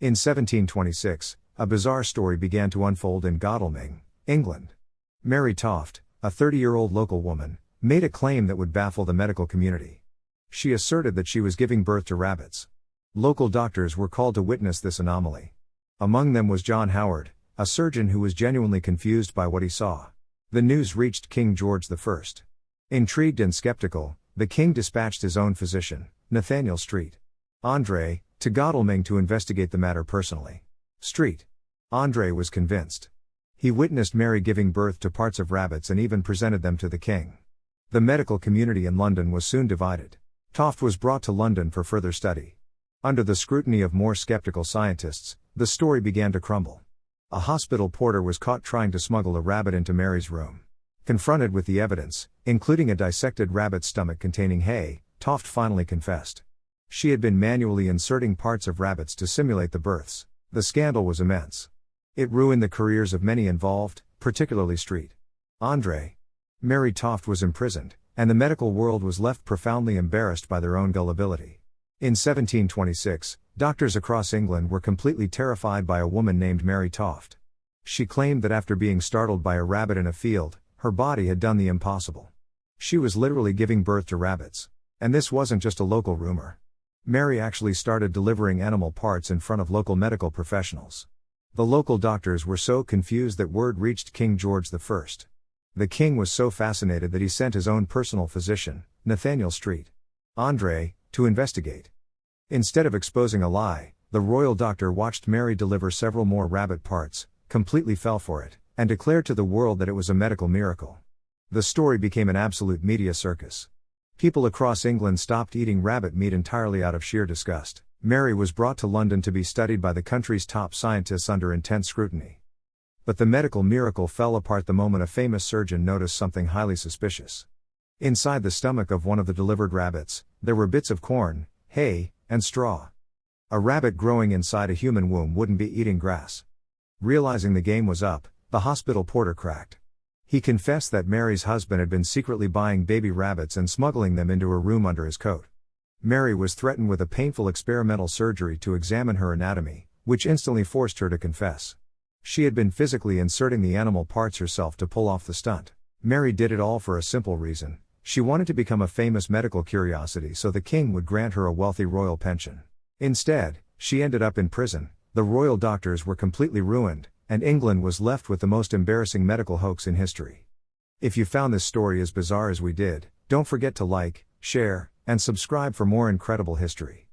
In 1726, a bizarre story began to unfold in Godalming, England. Mary Toft, a 30-year-old local woman, made a claim that would baffle the medical community. She asserted that she was giving birth to rabbits. Local doctors were called to witness this anomaly. Among them was John Howard, a surgeon who was genuinely confused by what he saw. The news reached King George I. Intrigued and skeptical, the king dispatched his own physician, Nathaniel Andre, to Godalming to investigate the matter personally. Andre was convinced. He witnessed Mary giving birth to parts of rabbits and even presented them to the king. The medical community in London was soon divided. Toft was brought to London for further study. Under the scrutiny of more skeptical scientists, the story began to crumble. A hospital porter was caught trying to smuggle a rabbit into Mary's room. Confronted with the evidence, including a dissected rabbit's stomach containing hay, Toft finally confessed. She had been manually inserting parts of rabbits to simulate the births. The scandal was immense. It ruined the careers of many involved, particularly Andre. Mary Toft was imprisoned, and the medical world was left profoundly embarrassed by their own gullibility. In 1726, doctors across England were completely terrified by a woman named Mary Toft. She claimed that after being startled by a rabbit in a field, her body had done the impossible. She was literally giving birth to rabbits. And this wasn't just a local rumor. Mary actually started delivering animal parts in front of local medical professionals. The local doctors were so confused that word reached King George I. The king was so fascinated that he sent his own personal physician, Nathaniel Andre, to investigate. Instead of exposing a lie, the royal doctor watched Mary deliver several more rabbit parts, completely fell for it, and declared to the world that it was a medical miracle. The story became an absolute media circus. People across England stopped eating rabbit meat entirely out of sheer disgust. Mary was brought to London to be studied by the country's top scientists under intense scrutiny. But the medical miracle fell apart the moment a famous surgeon noticed something highly suspicious. Inside the stomach of one of the delivered rabbits, there were bits of corn, hay, and straw. A rabbit growing inside a human womb wouldn't be eating grass. Realizing the game was up, the hospital porter cracked. He confessed that Mary's husband had been secretly buying baby rabbits and smuggling them into her room under his coat. Mary was threatened with a painful experimental surgery to examine her anatomy, which instantly forced her to confess. She had been physically inserting the animal parts herself to pull off the stunt. Mary did it all for a simple reason: she wanted to become a famous medical curiosity so the king would grant her a wealthy royal pension. Instead, she ended up in prison, the royal doctors were completely ruined, and England was left with the most embarrassing medical hoax in history. If you found this story as bizarre as we did, don't forget to like, share, and subscribe for more incredible history.